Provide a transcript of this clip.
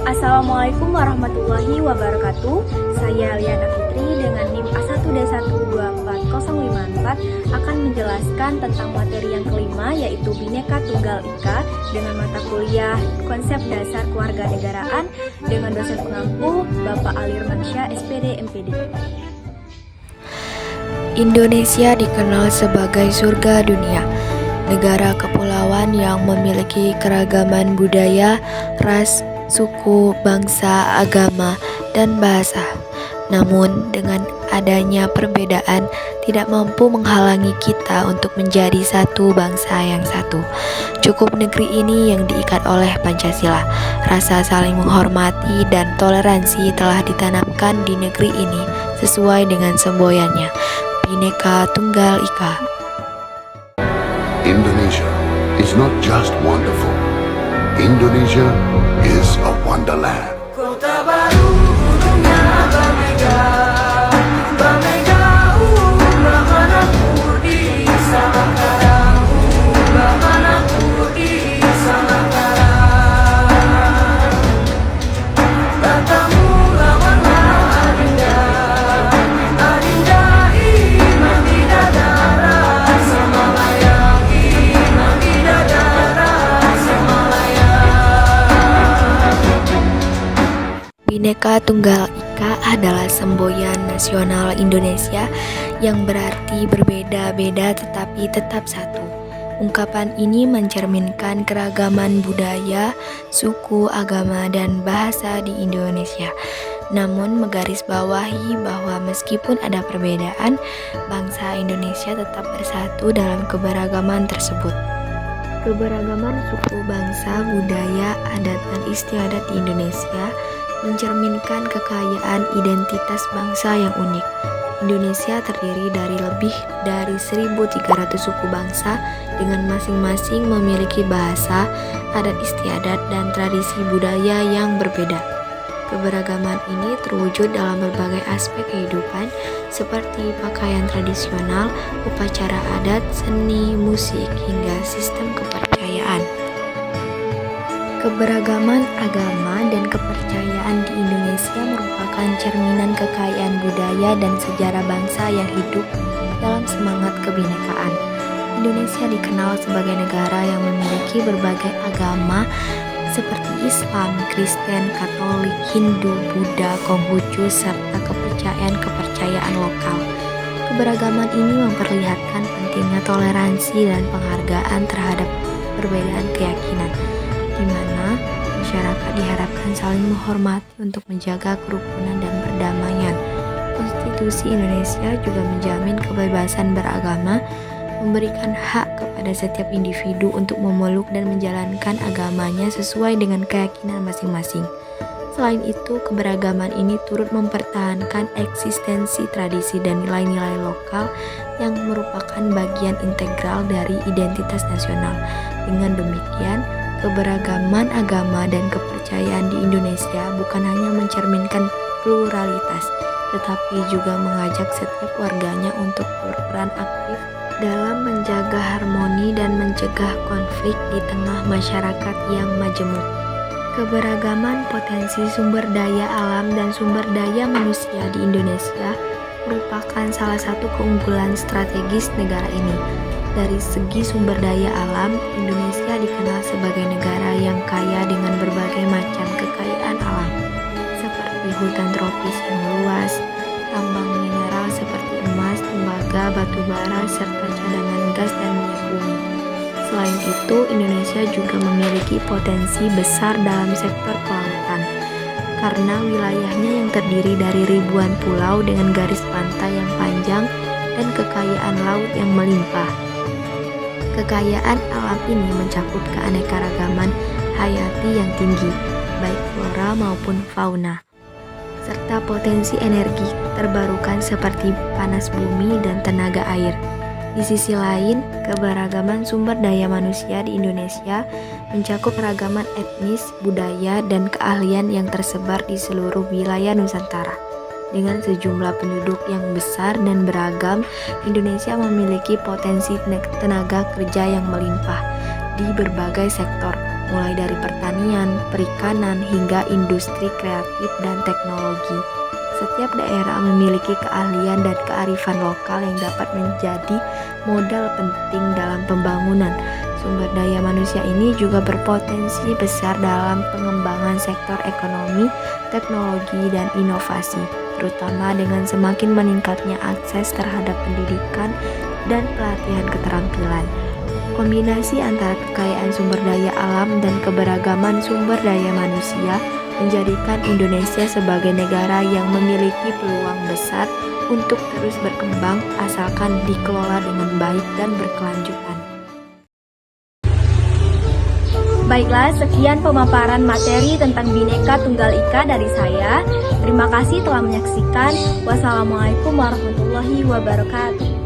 Assalamualaikum warahmatullahi wabarakatuh. Saya Liana Fitri dengan NIM A1D1244054 akan menjelaskan tentang materi yang kelima, yaitu Bhinneka Tunggal Ika dengan mata kuliah Konsep Dasar Kewarganegaraan dengan dosen pengampu Bapak Alirmansyah SPD MPD. Indonesia dikenal sebagai surga dunia, negara kepulauan yang memiliki keragaman budaya, ras, suku, bangsa, agama, dan bahasa. Namun, dengan adanya perbedaan tidak mampu menghalangi kita untuk menjadi satu bangsa yang satu. Cukup negeri ini yang diikat oleh Pancasila. Rasa saling menghormati dan toleransi telah ditanamkan di negeri ini sesuai dengan semboyannya, Bhinneka Tunggal Ika. Indonesia is not just wonderful. Indonesia is a wonderland. Kota baru ujungnya Bamega, Bamega Bamanapur di Samangkarang, Bamanapur di Samangkarang. Tatamu lawanlah Adinda, Adinda Imam Bidadara Samalayang, Imam Bidadara Samalayang. Bhinneka Tunggal Ika adalah semboyan nasional Indonesia yang berarti berbeda-beda tetapi tetap satu. Ungkapan ini mencerminkan keragaman budaya, suku, agama, dan bahasa di Indonesia. Namun menggarisbawahi bahwa meskipun ada perbedaan, bangsa Indonesia tetap bersatu dalam keberagaman tersebut. Keberagaman suku, bangsa, budaya, adat, dan istiadat di Indonesia mencerminkan kekayaan identitas bangsa yang unik. Indonesia terdiri dari lebih dari 1.300 suku bangsa dengan masing-masing memiliki bahasa, adat istiadat, dan tradisi budaya yang berbeda. Keberagaman ini terwujud dalam berbagai aspek kehidupan seperti pakaian tradisional, upacara adat, seni, musik, hingga sistem kepercayaan. Keberagaman agama dan kepercayaan di Indonesia merupakan cerminan kekayaan budaya dan sejarah bangsa yang hidup dalam semangat kebinekaan. Indonesia dikenal sebagai negara yang memiliki berbagai agama seperti Islam, Kristen, Katolik, Hindu, Buddha, Konghucu, serta kepercayaan lokal. Keberagaman ini memperlihatkan pentingnya toleransi dan penghargaan terhadap perbedaan keyakinan, di mana masyarakat diharapkan saling menghormati untuk menjaga kerukunan dan perdamaian. Konstitusi Indonesia juga menjamin kebebasan beragama, memberikan hak kepada setiap individu untuk memeluk dan menjalankan agamanya sesuai dengan keyakinan masing-masing. Selain itu, keberagaman ini turut mempertahankan eksistensi tradisi dan nilai-nilai lokal yang merupakan bagian integral dari identitas nasional. Dengan demikian, keberagaman agama dan kepercayaan di Indonesia bukan hanya mencerminkan pluralitas, tetapi juga mengajak setiap warganya untuk berperan aktif dalam menjaga harmoni dan mencegah konflik di tengah masyarakat yang majemuk. Keberagaman potensi sumber daya alam dan sumber daya manusia di Indonesia merupakan salah satu keunggulan strategis negara ini. Dari segi sumber daya alam, Indonesia dikenal sebagai negara yang kaya dengan berbagai macam kekayaan alam, seperti hutan tropis yang luas, tambang mineral seperti emas, tembaga, batu bara, serta cadangan gas dan minyak bumi. Selain itu, Indonesia juga memiliki potensi besar dalam sektor kelautan, karena wilayahnya yang terdiri dari ribuan pulau dengan garis pantai yang panjang dan kekayaan laut yang melimpah. Kekayaan alam ini mencakup keanekaragaman hayati yang tinggi, baik flora maupun fauna, serta potensi energi terbarukan seperti panas bumi dan tenaga air. Di sisi lain, keberagaman sumber daya manusia di Indonesia mencakup keragaman etnis, budaya, dan keahlian yang tersebar di seluruh wilayah Nusantara. Dengan sejumlah penduduk yang besar dan beragam, Indonesia memiliki potensi tenaga kerja yang melimpah di berbagai sektor, mulai dari pertanian, perikanan, hingga industri kreatif dan teknologi. Setiap daerah memiliki keahlian dan kearifan lokal yang dapat menjadi modal penting dalam pembangunan. Sumber daya manusia ini juga berpotensi besar dalam pengembangan sektor ekonomi, teknologi, dan inovasi, terutama dengan semakin meningkatnya akses terhadap pendidikan dan pelatihan keterampilan. Kombinasi antara kekayaan sumber daya alam dan keberagaman sumber daya manusia menjadikan Indonesia sebagai negara yang memiliki peluang besar untuk terus berkembang asalkan dikelola dengan baik dan berkelanjutan. Baiklah, sekian pemaparan materi tentang Bhinneka Tunggal Ika dari saya. Terima kasih telah menyaksikan. Wassalamualaikum warahmatullahi wabarakatuh.